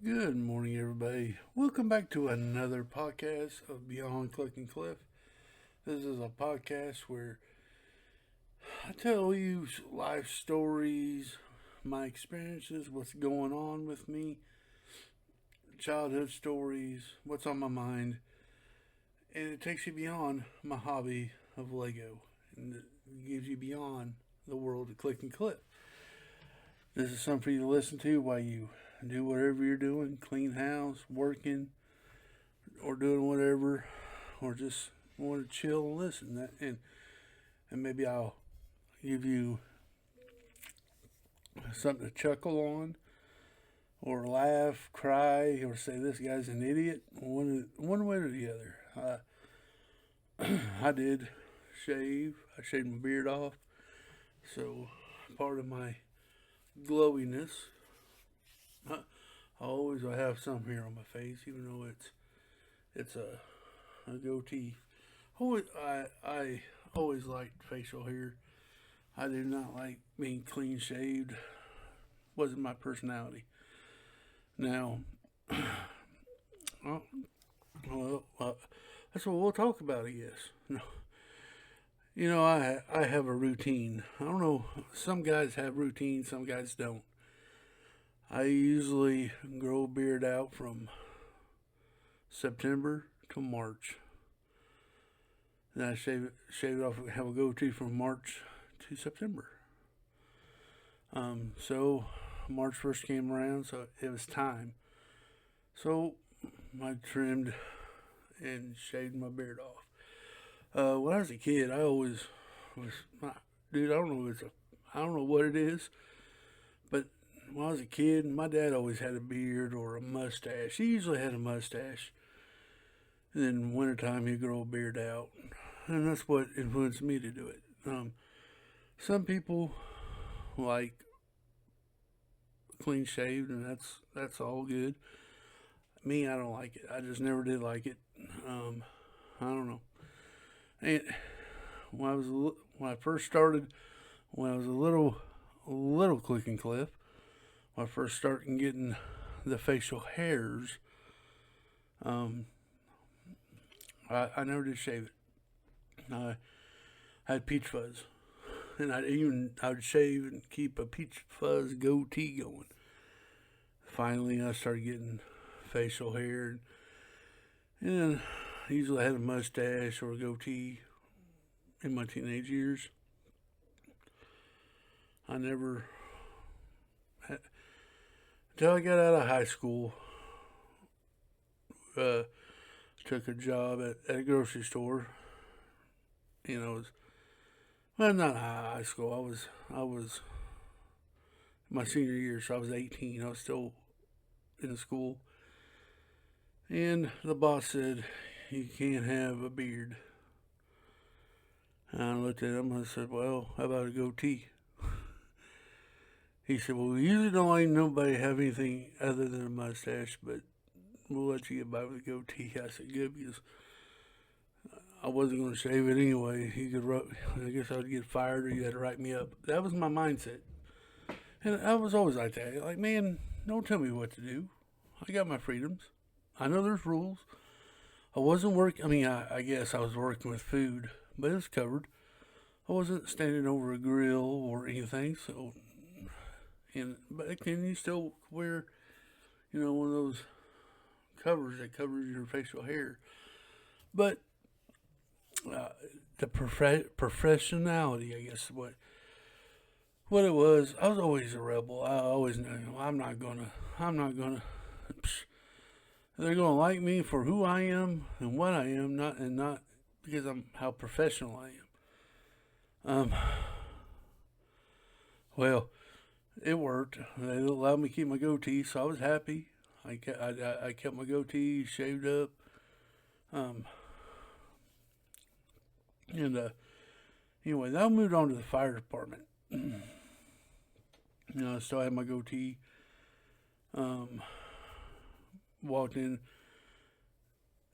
Good morning, everybody. Welcome back to another podcast of Beyond Click and Cliff. This is a podcast where I tell you life stories, my experiences, what's going on with me, childhood stories, what's on my mind, and it takes you beyond my hobby of Lego and it gives you beyond the world of Click and Cliff. This is something for you to listen to while you do whatever you're doing, clean house, working, or doing whatever, or just want to chill and listen. And maybe I'll give you something to chuckle on, or laugh, cry, or say this guy's an idiot. One way or the other. I did shave. I shaved my beard off, so part of my glowiness. I always have some hair on my face, even though it's a goatee. I always liked facial hair. I do not like being clean shaved. Wasn't my personality. Now, oh, that's what we'll talk about, I guess. No, I have a routine. I don't know. Some guys have routines. Some guys don't. I usually grow a beard out from September to March. Then I shave it off, and have a goatee from March to September. So March 1st came around, so it was time. So I trimmed and shaved my beard off. When I was a kid, I always was, dude. I don't know what it is, but when I was a kid, my dad always had a beard or a mustache. He usually had a mustache. And then wintertime, he'd grow a beard out. And that's what influenced me to do it. Some people like clean shaved, and that's all good. Me, I don't like it. I just never did like it. I don't know. And when I first started, when I was a little click and cliff, when I first started getting the facial hairs, um, I never did shave it. I had peach fuzz, and I'd shave and keep a peach fuzz goatee going. Finally, I started getting facial hair, and I usually had a mustache or a goatee in my teenage years. I never had, until I got out of high school. Uh, Took a job at a grocery store. It was, well, not high school. I was my senior year, so I was 18. I was still in school, and the boss said you can't have a beard. And I looked at him and I said, "Well, how about a goatee?" He said, "Well, we usually don't let nobody have anything other than a mustache, but we'll let you get by with a goatee." I said, "Good," because I wasn't going to shave it anyway. I guess I would get fired, or you had to write me up. That was my mindset, and I was always like that. Like, man, don't tell me what to do. I got my freedoms. I know there's rules. I wasn't working. I mean, I guess I was working with food, but it was covered. I wasn't standing over a grill or anything. So, and back then you still wear, one of those covers that covers your facial hair. But uh, the professionality, I guess, what it was. I was always a rebel. I always knew I'm not gonna. Psh, they're gonna like me for who I am and what I am, not because I'm how professional I am. Well, it worked. They allowed me to keep my goatee, so I was happy. I kept my goatee shaved up. Um, and Anyway, then I moved on to the fire department. I still had my goatee. Um, Walked in.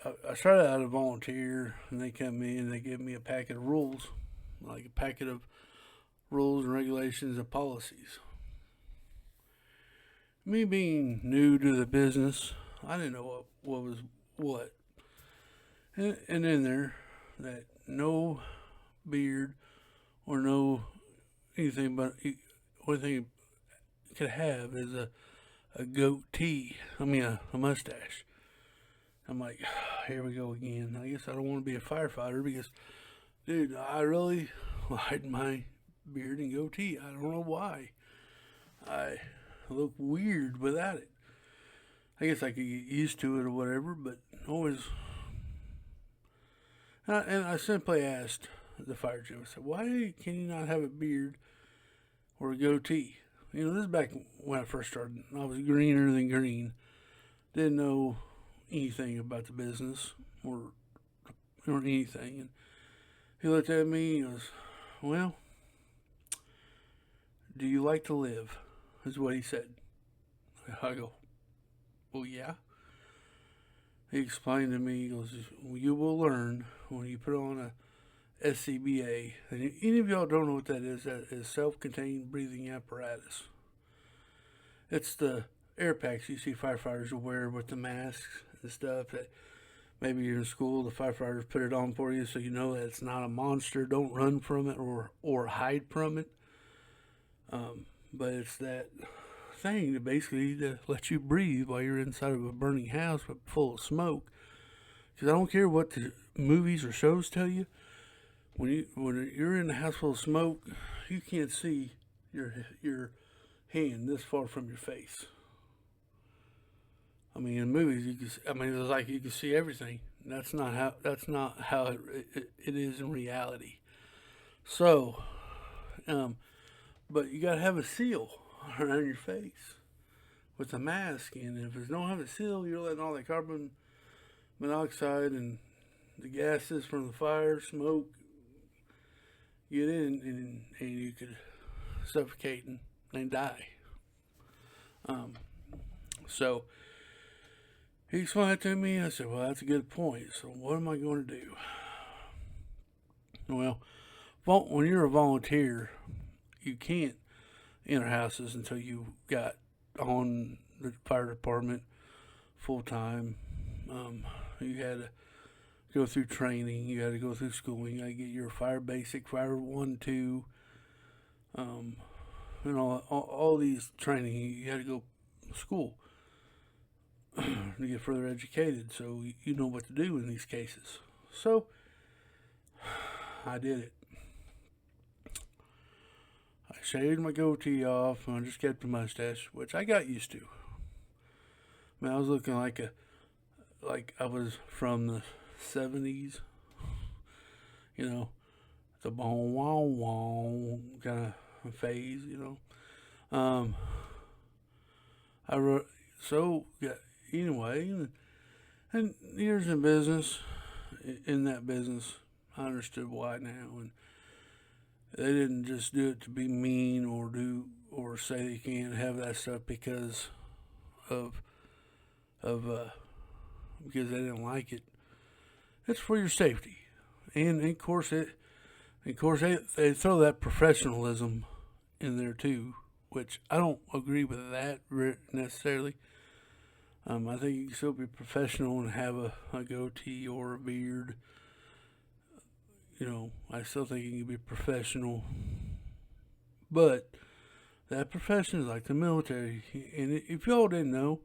I started out as a volunteer, and they come in and they give me a packet of rules, like a packet of rules and regulations and policies. Me being new to the business, I didn't know what was what. And in there, that no beard or no anything but only thing you could have is a goatee. I mean, a mustache. I'm like, here we go again. I guess I don't want to be a firefighter because, dude, I really like my beard and goatee. I don't know why. I look weird without it. I guess I could get used to it or whatever, but always. And I simply asked the fire chief, I said, why can you not have a beard or a goatee? You know, this is back when I first started. I was greener than green. Didn't know anything about the business or anything. And he looked at me and goes, well, do you like to live? Is what he said. I go, well, yeah. He explained to me, he goes, well, you will learn when you put on a SCBA. And any of y'all don't know what that is self-contained breathing apparatus. It's the air packs you see firefighters wear with the masks and stuff that maybe you're in school, the firefighters put it on for you so you know that it's not a monster. Don't run from it or hide from it. But it's that thing to basically to let you breathe while you're inside of a burning house but full of smoke. Because I don't care what the movies or shows tell you. When you're in a house full of smoke, you can't see your hand this far from your face. I mean, in movies, it's like you can see everything. That's not how it is in reality. So, but you gotta have a seal around your face with a mask, and if you don't have a seal, you're letting all that carbon monoxide and the gases from the fire, smoke, get in, and you could suffocate and die. So he explained it to me. I said, well, that's a good point. So what am I going to do? Well, when you're a volunteer, you can't enter houses until you got on the fire department full time. You had to go through training. You had to go through schooling. You got to get your fire basic, fire 1, 2, and all these training. You had to go to school to get further educated so you know what to do in these cases. So I did it. I shaved my goatee off and I just kept the mustache, which I got used to. I mean, I was looking like I was from the 70s, you know, the bon wow wow kind of phase, you know. I wrote, so yeah, anyway, and years in business, in that business, I understood why now, and they didn't just do it to be mean or say they can't have that stuff because of because they didn't like it. It's for your safety, and of course they throw that professionalism in there too, which I don't agree with that necessarily. I think you can still be professional and have a goatee or a beard. You know, I still think you can be professional, but that profession is like the military. And if y'all didn't know,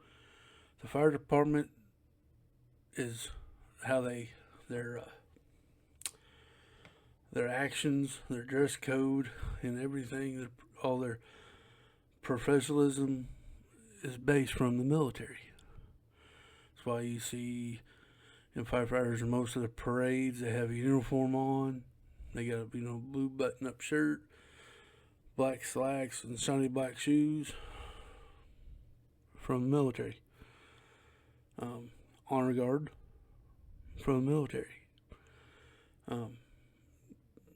the fire department is how their actions, their dress code, and everything, all their professionalism is based from the military. That's why you see in firefighters in most of the parades they have a uniform on. They got a blue button-up shirt, black slacks, and shiny black shoes from the military. Honor guard from the military.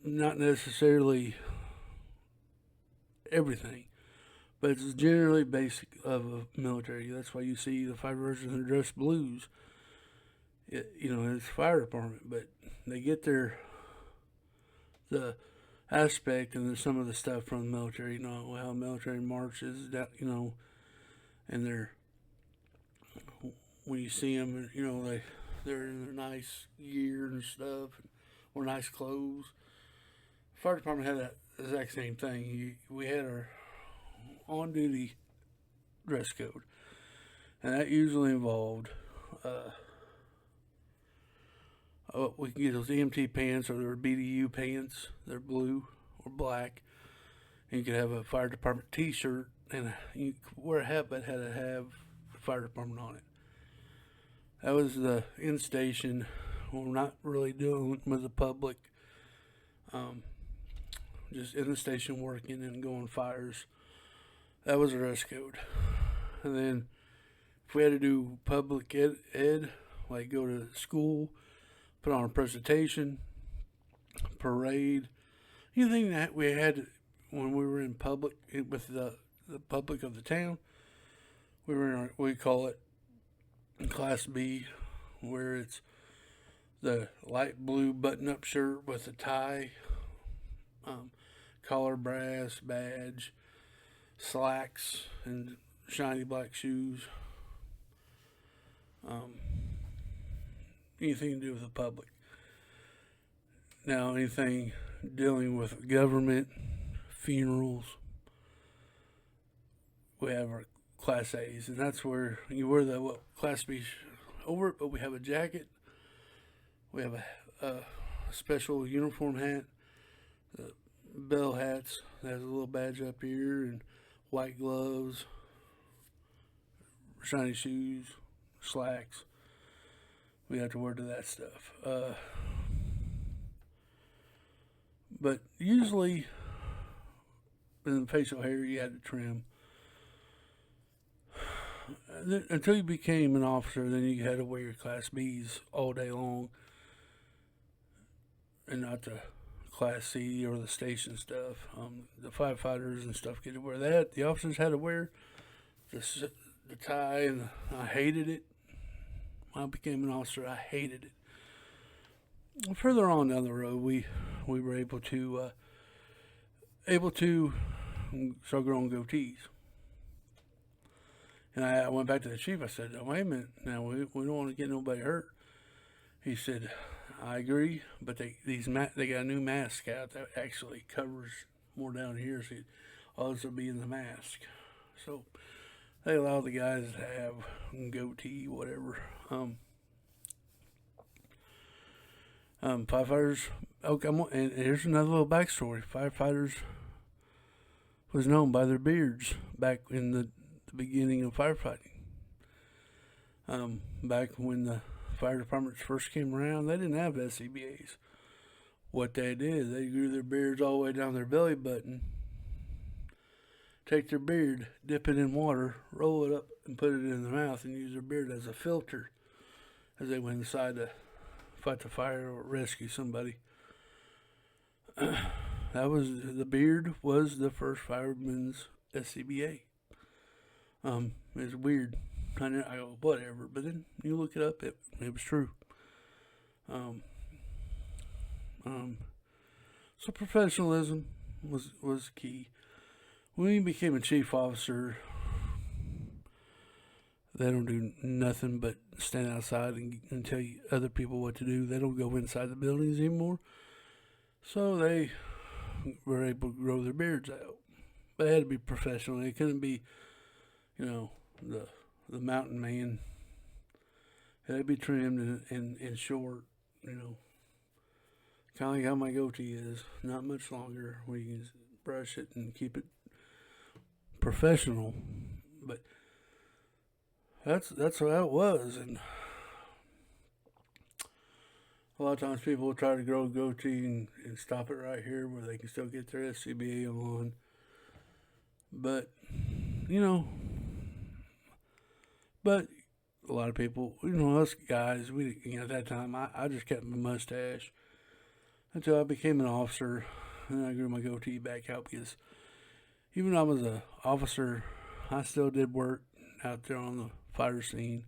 Not necessarily everything, but it's generally basic of a military. That's why you see the firefighters in their dress blues. It's fire department, but they get the aspect and some of the stuff from the military. You know how the military marches, that and when you see them, they're in their nice gear and stuff, or nice clothes. Fire department had that exact same thing. We had our on-duty dress code, and that usually involved we can get those EMT pants or their BDU pants. They're blue or black, and you could have a fire department T-shirt, and you could wear a hat that had to have fire department on it. That was the in station. We're not really dealing with the public. Just in the station working and going fires. That was the dress code. And then if we had to do public ed, like go to school, put on a presentation, parade, anything that we had when we were in public with the public of the town, we were in we call it Class B, where it's the light blue button-up shirt with a tie, collar brass badge, slacks, and shiny black shoes. Anything to do with the public. Now, anything dealing with government, funerals, we have our Class A's, and that's where you wear the Class B over it, but we have a jacket, we have a special uniform hat, the bell hats that has a little badge up here, and white gloves, shiny shoes, slacks. We have to wear to that stuff. But usually, in the facial hair, you had to trim. Until you became an officer, then you had to wear your Class B's all day long, and not the Class C or the station stuff. The firefighters and stuff get to wear that. The officers had to wear the tie, and I hated it. When I became an officer, I hated it. Further on down the road, we were able to start growing goatees. And I went back to the chief. I said, "Oh, wait a minute. Now we don't want to get nobody hurt." He said, "I agree, but they got a new mask out that actually covers more down here, so all this will be in the mask." So they allow the guys to have goatee, whatever. Firefighters. Okay, and here's another little backstory. Firefighters was known by their beards back in the beginning of firefighting. Back when the fire departments first came around, they didn't have SCBAs. What they did, they grew their beards all the way down their belly button, take their beard, dip it in water, roll it up, and put it in their mouth, and use their beard as a filter as they went inside to fight the fire or rescue somebody. The beard was the first fireman's SCBA. It's weird. I go, whatever, but then you look it up, it was true. So professionalism was key. When you became a chief officer, they don't do nothing but stand outside and tell other people what to do. They don't go inside the buildings anymore. So they were able to grow their beards out. But they had to be professional. They couldn't be, the mountain man. It had to be trimmed and short, kind of like how my goatee is. Not much longer. We can brush it and keep it professional. But that's how it was. And a lot of times people will try to grow a goatee and stop it right here where they can still get their SCBA on. But, but a lot of people, us guys, at that time, I just kept my mustache until I became an officer, and I grew my goatee back out because even though I was an officer, I still did work out there on the fire scene.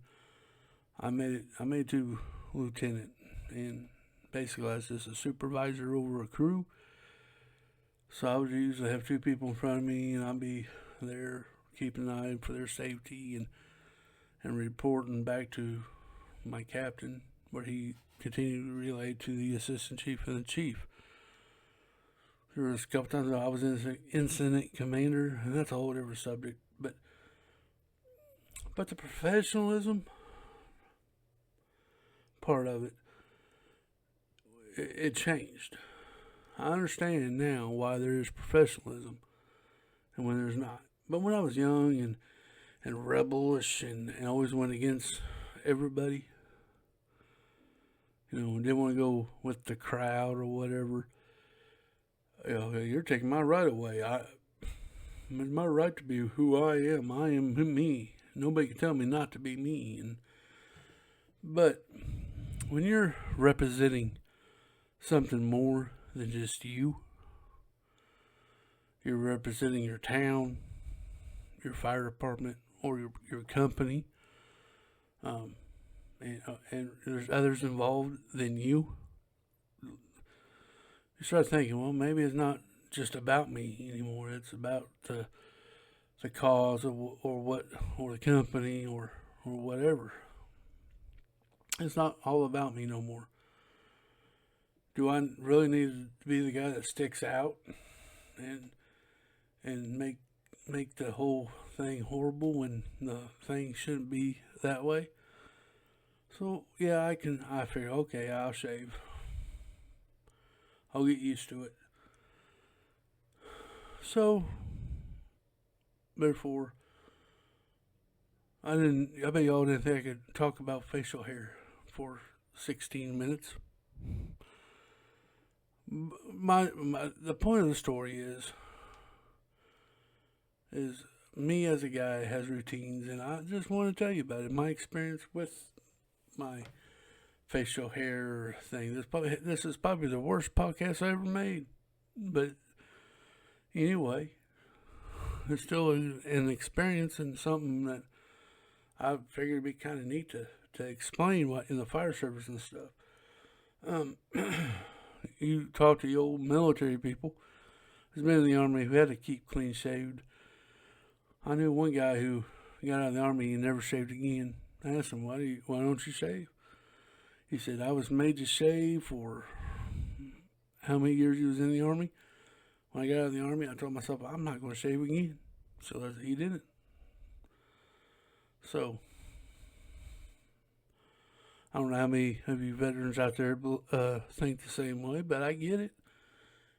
I made it to lieutenant, and basically I was just a supervisor over a crew. So I would usually have two people in front of me, and I'd be there keeping an eye for their safety and reporting back to my captain, where he continued to relay to the assistant chief and the chief. There was a couple times I was incident commander, and that's a whole different subject. But the professionalism part of it changed. I understand now why there is professionalism and when there's not. But when I was young and rebellish and always went against everybody, didn't want to go with the crowd or whatever, you're taking my right away. It's my right to be who I am. I am me. Nobody can tell me not to be me. But when you're representing something more than just you, you're representing your town, your fire department, or your company, and there's others involved than you. You start thinking, well, maybe it's not just about me anymore. It's about the cause or the company or whatever. It's not all about me no more. Do I really need to be the guy that sticks out and make the whole thing horrible when the thing shouldn't be that way? So yeah, I figure, okay, I'll shave. I'll get used to it. So therefore, I bet y'all didn't think I could talk about facial hair for 16 minutes. The point of the story is me as a guy has routines, and I just want to tell you about it. My experience with my facial hair thing. This is probably the worst podcast I ever made, but anyway, it's still an experience and something that I figured it'd be kind of neat to explain what in the fire service and stuff. You talk to the old military people who's been in the Army who had to keep clean shaved. I knew one guy who got out of the Army and never shaved again. I asked him, why don't you shave? He said, I was made to shave for how many years he was in the Army. When I got out of the Army, I told myself, I'm not going to shave again. So he didn't. So, I don't know how many of you veterans out there think the same way, but I get it.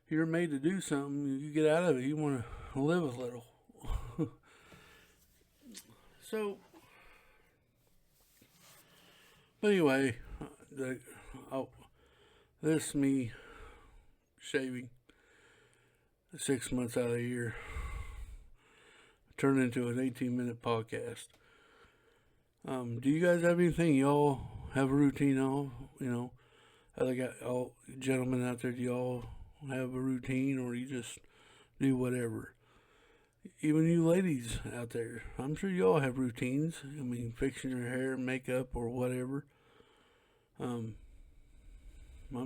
You're made to do something. You get out of it. You want to live a little. So, but anyway, this me shaving 6 months out of the year turned into an 18-minute podcast. Do you guys have anything y'all have a routine on? Other guy, all gentlemen out there, do y'all have a routine, or you just do whatever? Even you ladies out there, I'm sure y'all have routines. I mean, fixing your hair, makeup, or whatever. I'm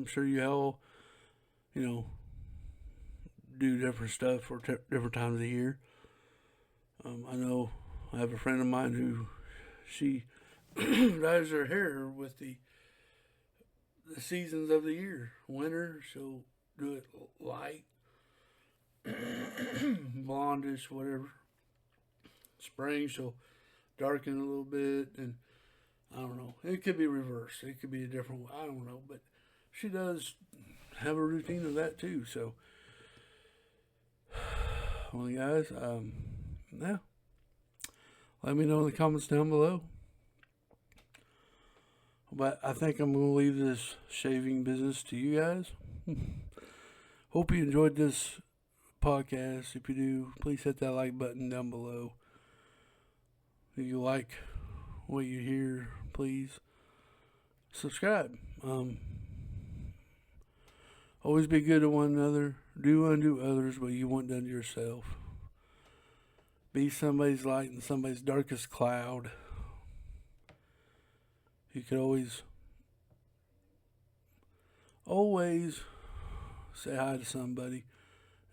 sure you all, do different stuff for different times of the year. I know I have a friend of mine who she dyes her hair with the seasons of the year. Winter, she'll do it light, blondish, whatever. Spring, she'll darken a little bit, and I don't know. It could be reversed. It could be a different way. I don't know, but she does have a routine of that too. So, well, guys, yeah. Let me know in the comments down below. But I think I'm going to leave this shaving business to you guys. Hope you enjoyed this podcast. If you do, please hit that like button down below. If you like what you hear, please subscribe. Always be good to one another. Do unto others what you want done to yourself. Be somebody's light in somebody's darkest cloud. You could always say hi to somebody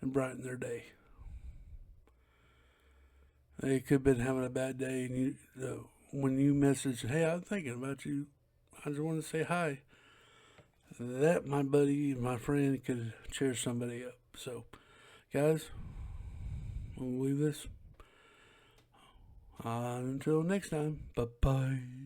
and brighten their day. They could have been having a bad day, and when you message, hey, I'm thinking about you. I just want to say hi. That, my buddy, my friend, could cheer somebody up. So, guys, we'll leave this. Until next time, bye bye.